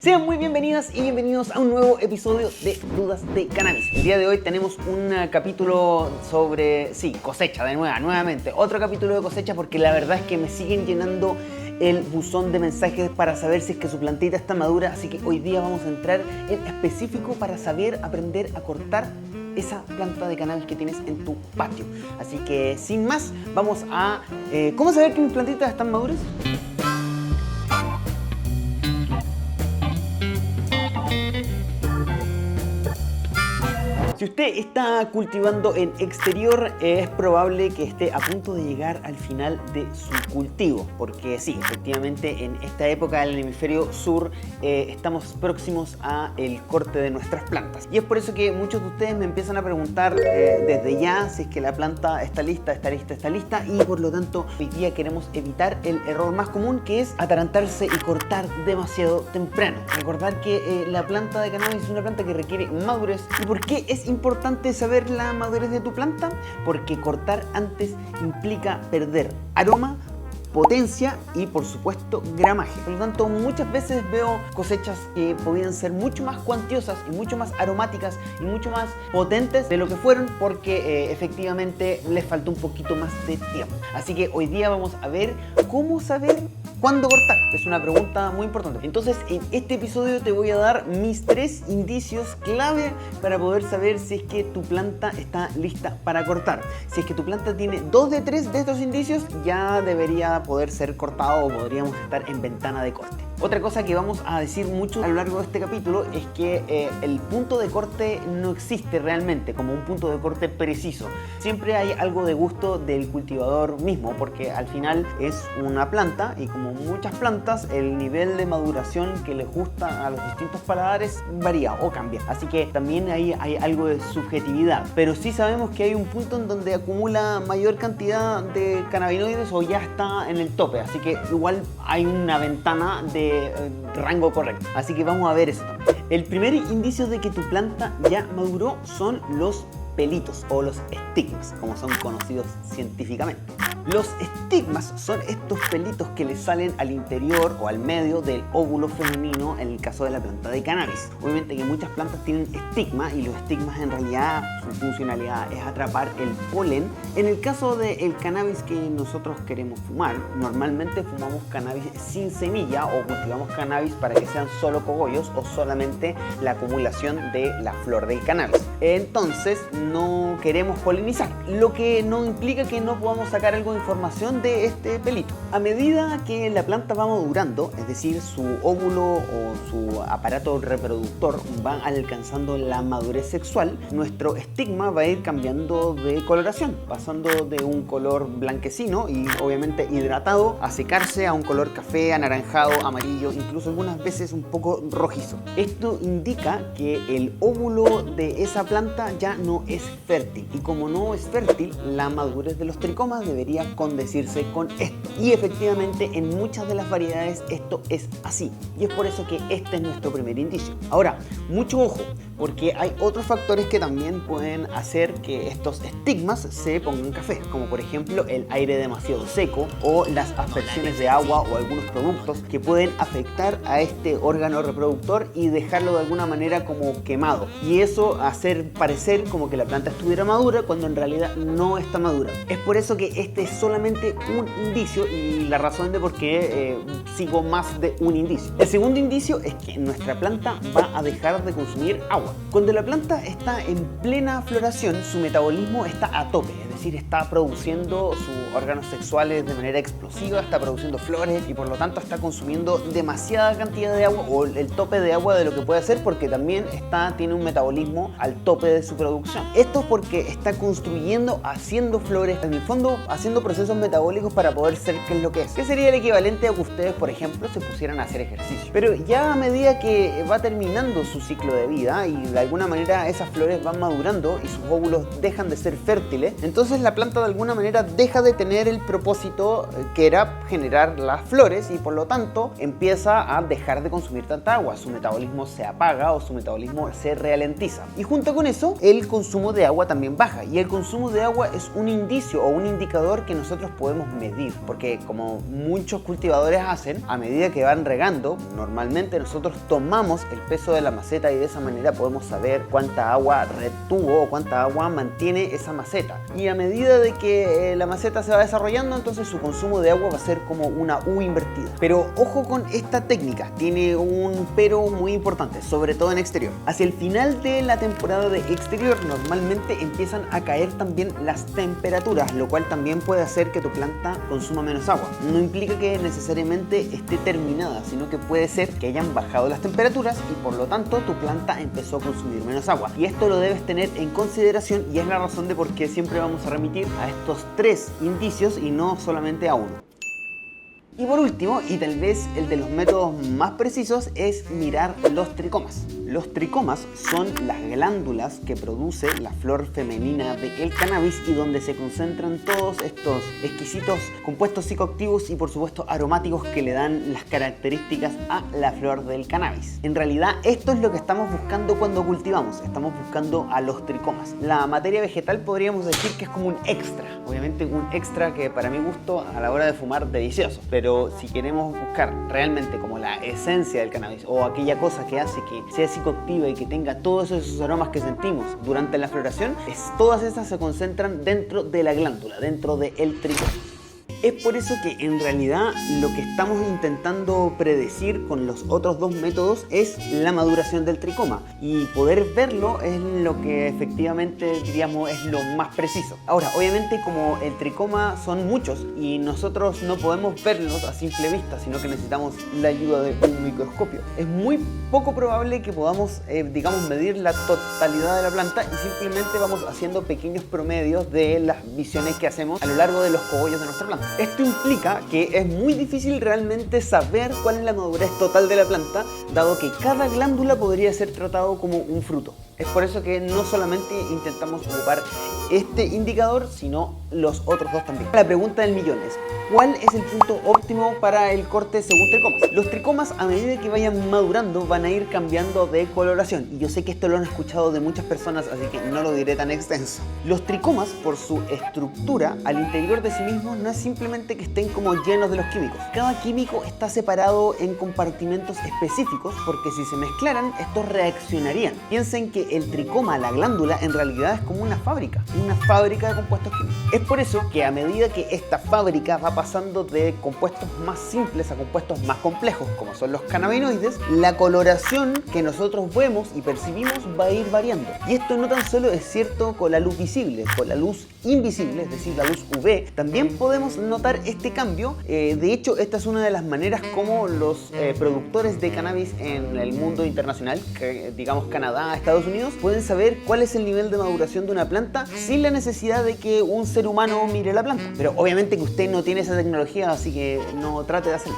Sean muy bienvenidas y bienvenidos a un nuevo episodio de Dudas de Cannabis. El día de hoy tenemos un capítulo sobre, cosecha nuevamente. Otro capítulo de cosecha porque la verdad es que me siguen llenando el buzón de mensajes para saber si es que su plantita está madura. Así que hoy día vamos a entrar en específico para aprender a cortar esa planta de cannabis que tienes en tu patio. Así que sin más, vamos a... ¿Cómo saber que mis plantitas están maduras? Si usted está cultivando en exterior, es probable que esté a punto de llegar al final de su cultivo, porque sí, efectivamente en esta época del hemisferio sur estamos próximos a el corte de nuestras plantas. Y es por eso que muchos de ustedes me empiezan a preguntar desde ya si es que la planta está lista, y por lo tanto hoy día queremos evitar el error más común, que es atarantarse y cortar demasiado temprano. Recordar que la planta de cannabis es una planta que requiere madurez. ¿Y por qué es importante saber la madurez de tu planta? Porque cortar antes implica perder aroma, potencia y por supuesto gramaje. Por lo tanto, muchas veces veo cosechas que podían ser mucho más cuantiosas y mucho más aromáticas y mucho más potentes de lo que fueron, porque efectivamente les faltó un poquito más de tiempo. Así que hoy día vamos a ver cómo saber cuándo cortar. Es una pregunta muy importante. Entonces, en este episodio te voy a dar mis 3 indicios clave para poder saber si es que tu planta está lista para cortar. Si es que tu planta tiene 2 de 3 de estos indicios, ya debería poder ser cortado o podríamos estar en ventana de corte. Otra cosa que vamos a decir mucho a lo largo de este capítulo es que el punto de corte no existe realmente como un punto de corte preciso. Siempre hay algo de gusto del cultivador mismo, porque al final es una planta y como muchas plantas, el nivel de maduración que les gusta a los distintos paladares varía o cambia. Así que también hay algo de subjetividad. Pero sí sabemos que hay un punto en donde acumula mayor cantidad de cannabinoides o ya está en el tope. Así que igual hay una ventana de rango correcto. Así que vamos a ver eso también. El primer indicio de que tu planta ya maduró son los pelitos o los estigmas, como son conocidos científicamente. Los estigmas son estos pelitos que le salen al interior o al medio del óvulo femenino en el caso de la planta de cannabis. Obviamente que muchas plantas tienen estigma y los estigmas en realidad su funcionalidad es atrapar el polen. En el caso del cannabis que nosotros queremos fumar, normalmente fumamos cannabis sin semilla o cultivamos cannabis para que sean solo cogollos o solamente la acumulación de la flor del cannabis. Entonces no queremos polinizar, lo que no implica que no podamos sacar algo de información de este pelito. A medida que la planta va madurando, es decir, su óvulo o su aparato reproductor va alcanzando la madurez sexual, nuestro estigma va a ir cambiando de coloración, pasando de un color blanquecino y obviamente hidratado a secarse a un color café, anaranjado, amarillo, incluso algunas veces un poco rojizo. Esto indica que el óvulo de esa planta ya no es fértil, y como no es fértil, la madurez de los tricomas debería condecirse con esto. Y efectivamente en muchas de las variedades esto es así, y es por eso que este es nuestro primer indicio. Ahora, mucho ojo, porque hay otros factores que también pueden hacer que estos estigmas se pongan café, como por ejemplo el aire demasiado seco o las aspersiones de agua o algunos productos que pueden afectar a este órgano reproductor y dejarlo de alguna manera como quemado, y eso hacer parecer como que la planta estuviera madura cuando en realidad no está madura. Es por eso que este es solamente un indicio y la razón de por qué sigo más de un indicio. El segundo indicio es que nuestra planta va a dejar de consumir agua. Cuando la planta está en plena floración, su metabolismo está a tope, es decir, está produciendo sus órganos sexuales de manera explosiva, está produciendo flores y por lo tanto está consumiendo demasiada cantidad de agua o el tope de agua de lo que puede hacer, porque también tiene un metabolismo al tope de su producción. Esto es porque está construyendo, haciendo flores, en el fondo haciendo procesos metabólicos para poder ser qué es lo que es. ¿Qué sería el equivalente a que ustedes, por ejemplo, se pusieran a hacer ejercicio? Pero ya a medida que va terminando su ciclo de vida y de alguna manera esas flores van madurando y sus óvulos dejan de ser fértiles, entonces Entonces la planta de alguna manera deja de tener el propósito que era generar las flores y por lo tanto empieza a dejar de consumir tanta agua. Su metabolismo se apaga o su metabolismo se ralentiza. Y junto con eso, el consumo de agua también baja. Y el consumo de agua es un indicio o un indicador que nosotros podemos medir. Porque como muchos cultivadores hacen, a medida que van regando, normalmente nosotros tomamos el peso de la maceta y de esa manera podemos saber cuánta agua retuvo o cuánta agua mantiene esa maceta. Y a medida de que la maceta se va desarrollando, entonces su consumo de agua va a ser como una U invertida. Pero ojo con esta técnica, tiene un pero muy importante, sobre todo en exterior. Hacia el final de la temporada de exterior normalmente empiezan a caer también las temperaturas, lo cual también puede hacer que tu planta consuma menos agua. No implica que necesariamente esté terminada, sino que puede ser que hayan bajado las temperaturas y por lo tanto tu planta empezó a consumir menos agua. Y esto lo debes tener en consideración y es la razón de por qué siempre vamos a remitir a estos 3 indicios y no solamente a uno. Y por último, y tal vez el de los métodos más precisos, es mirar los tricomas. Los tricomas son las glándulas que produce la flor femenina del cannabis y donde se concentran todos estos exquisitos compuestos psicoactivos y por supuesto aromáticos que le dan las características a la flor del cannabis. En realidad esto es lo que estamos buscando cuando cultivamos, estamos buscando a los tricomas. La materia vegetal podríamos decir que es como un extra, obviamente un extra que para mi gusto a la hora de fumar delicioso, pero si queremos buscar realmente como la esencia del cannabis o aquella cosa que hace que sea psicoactiva y que tenga todos esos aromas que sentimos durante la floración, todas esas se concentran dentro de la glándula, dentro del tricoma. Es por eso que en realidad lo que estamos intentando predecir con los otros 2 métodos es la maduración del tricoma y poder verlo es lo que efectivamente diríamos es lo más preciso. Ahora, obviamente como el tricoma son muchos y nosotros no podemos verlos a simple vista, sino que necesitamos la ayuda de un microscopio. Es muy poco probable que podamos, digamos, medir la totalidad de la planta y simplemente vamos haciendo pequeños promedios de las visiones que hacemos a lo largo de los cogollos de nuestra planta. Esto implica que es muy difícil realmente saber cuál es la madurez total de la planta, dado que cada glándula podría ser tratado como un fruto. Es por eso que no solamente intentamos ocupar este indicador, sino los otros 2 también. La pregunta del millón es, ¿cuál es el punto óptimo para el corte según tricomas? Los tricomas a medida que vayan madurando van a ir cambiando de coloración y yo sé que esto lo han escuchado de muchas personas, así que no lo diré tan extenso. Los tricomas, por su estructura al interior de sí mismos, no es simplemente que estén como llenos de los químicos. Cada químico está separado en compartimentos específicos porque si se mezclaran estos reaccionarían. Piensen que el tricoma, la glándula, en realidad es como una fábrica de compuestos químicos. Es por eso que a medida que esta fábrica va pasando de compuestos más simples a compuestos más complejos, como son los cannabinoides, la coloración que nosotros vemos y percibimos va a ir variando. Y esto no tan solo es cierto con la luz visible, con la luz invisible, es decir, la luz UV, también podemos notar este cambio. De hecho, esta es una de las maneras como los productores de cannabis en el mundo internacional, digamos Canadá, Estados Unidos, pueden saber cuál es el nivel de maduración de una planta sin la necesidad de que un ser humano mire la planta. Pero obviamente que usted no tiene esa tecnología, así que no trate de hacerlo.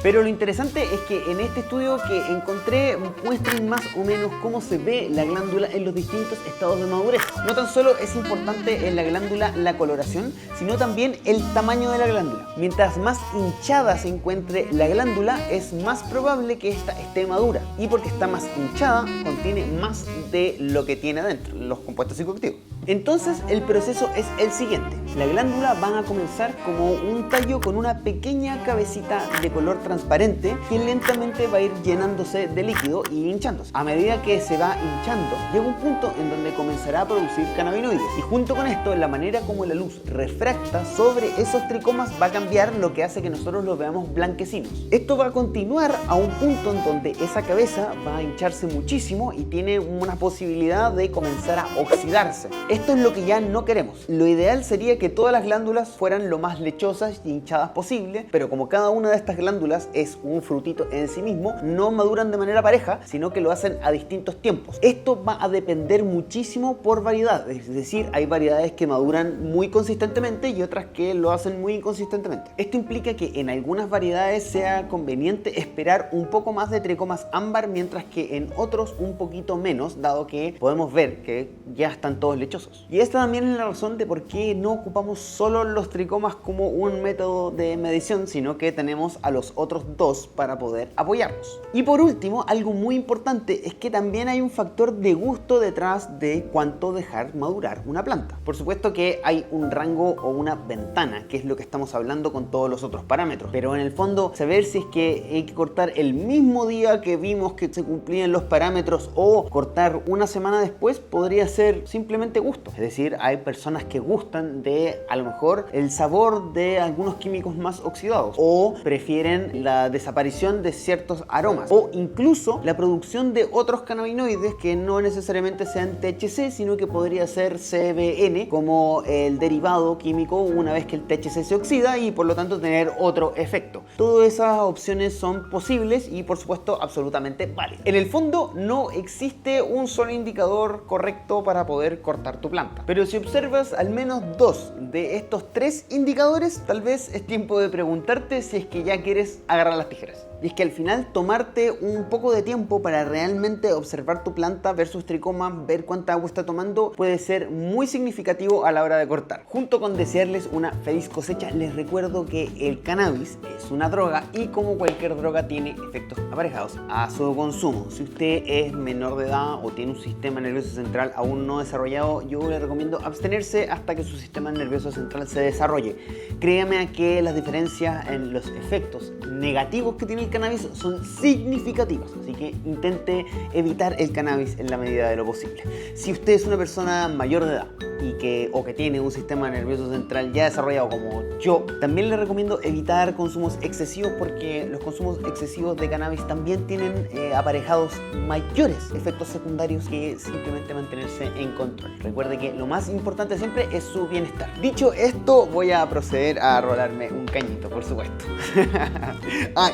Pero lo interesante es que en este estudio que encontré muestran más o menos cómo se ve la glándula en los distintos estados de madurez. No tan solo es importante en la glándula la coloración, sino también el tamaño de la glándula. Mientras más hinchada se encuentre la glándula, es más probable que ésta esté madura. Y porque está más hinchada, contiene más de lo que tiene adentro, los compuestos psicoactivos. Entonces el proceso es el siguiente. La glándula va a comenzar como un tallo con una pequeña cabecita de color transparente que lentamente va a ir llenándose de líquido y hinchándose. A medida que se va hinchando, llega un punto en donde comenzará a producir cannabinoides y junto con esto, la manera como la luz refracta sobre esos tricomas va a cambiar, lo que hace que nosotros los veamos blanquecinos. Esto va a continuar a un punto en donde esa cabeza va a hincharse muchísimo y tiene una posibilidad de comenzar a oxidarse. Esto es lo que ya no queremos. Lo ideal sería que todas las glándulas fueran lo más lechosas y hinchadas posible, pero como cada una de estas glándulas es un frutito en sí mismo, no maduran de manera pareja, sino que lo hacen a distintos tiempos. Esto va a depender muchísimo por variedad, es decir, hay variedades que maduran muy consistentemente y otras que lo hacen muy inconsistentemente. Esto implica que en algunas variedades sea conveniente esperar un poco más de tricomas ámbar, mientras que en otros un poquito menos, dado que podemos ver que ya están todos lechosos. sospechosos. Y esta también es la razón de por qué no ocupamos solo los tricomas como un método de medición, sino que tenemos a los otros dos para poder apoyarnos. Y por último, algo muy importante es que también hay un factor de gusto detrás de cuánto dejar madurar una planta. Por supuesto que hay un rango o una ventana, que es lo que estamos hablando con todos los otros parámetros, pero en el fondo saber si es que hay que cortar el mismo día que vimos que se cumplían los parámetros o cortar una semana después podría ser simplemente gusto. Es decir, hay personas que gustan de a lo mejor el sabor de algunos químicos más oxidados o prefieren la desaparición de ciertos aromas o incluso la producción de otros cannabinoides que no necesariamente sean THC, sino que podría ser CBN como el derivado químico una vez que el THC se oxida y por lo tanto tener otro efecto. Todas esas opciones son posibles y por supuesto absolutamente válidas. En el fondo no existe un solo indicador correcto para poder cortar tu planta, pero si observas al menos dos de estos tres indicadores, tal vez es tiempo de preguntarte si es que ya quieres agarrar las tijeras. Y es que al final tomarte un poco de tiempo para realmente observar tu planta, ver sus tricomas, ver cuánta agua está tomando, puede ser muy significativo a la hora de cortar. Junto con desearles una feliz cosecha, les recuerdo que el cannabis es una droga y como cualquier droga tiene efectos aparejados a su consumo. Si usted es menor de edad o tiene un sistema nervioso central aún no desarrollado, yo le recomiendo abstenerse hasta que su sistema nervioso central se desarrolle. Créame que las diferencias en los efectos negativos que tiene el cannabis son significativas, así que intente evitar el cannabis en la medida de lo posible. Si usted es una persona mayor de edad y que tiene un sistema nervioso central ya desarrollado como yo, también le recomiendo evitar consumos excesivos porque los consumos excesivos de cannabis también tienen aparejados mayores efectos secundarios que simplemente mantenerse en control. Recuerde que lo más importante siempre es su bienestar. Dicho esto, voy a proceder a rolarme un cañito, por supuesto.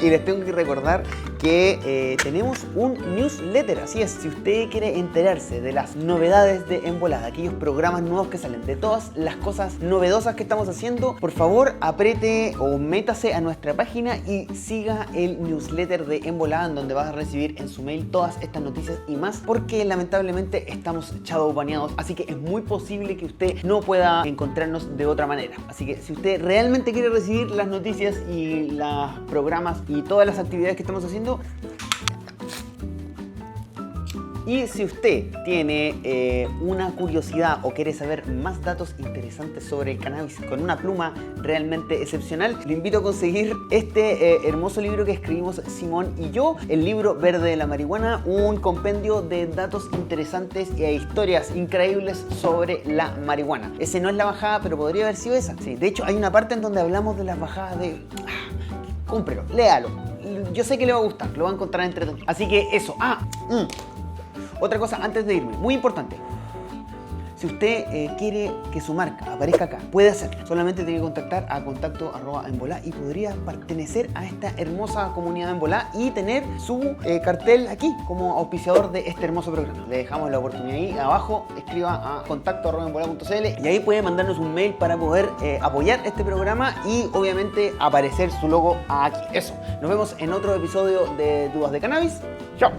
Y les tengo que recordar que tenemos un newsletter, así es, si usted quiere enterarse de las novedades de En Volada, aquellos programas nuevos que salen, de todas las cosas novedosas que estamos haciendo, por favor apriete o métase a nuestra página y siga el newsletter de En Volada, en donde vas a recibir en su mail todas estas noticias y más, porque lamentablemente estamos shadowbaneados, así que es muy posible que usted no pueda encontrarnos de otra manera. Así que si usted realmente quiere recibir las noticias y los programas y todas las actividades que estamos haciendo, y si usted tiene una curiosidad o quiere saber más datos interesantes sobre el cannabis con una pluma realmente excepcional, le invito a conseguir este hermoso libro que escribimos Simón y yo, el libro Verde de la Marihuana, un compendio de datos interesantes e historias increíbles sobre la marihuana. Ese no es la bajada, pero podría haber sido esa. Sí, de hecho hay una parte en donde hablamos de las bajadas de... cómprelo, léalo. Yo sé que le va a gustar, lo va a encontrar entretenido. Así que eso. Otra cosa antes de irme, muy importante. Si usted quiere que su marca aparezca acá, puede hacerlo. Solamente tiene que contactar a contacto@envolá y podría pertenecer a esta hermosa comunidad de Envolá y tener su cartel aquí como auspiciador de este hermoso programa. Le dejamos la oportunidad ahí abajo. Escriba a contacto@envolá.cl y ahí puede mandarnos un mail para poder apoyar este programa y obviamente aparecer su logo aquí. Eso. Nos vemos en otro episodio de Dudas de Cannabis. Chao.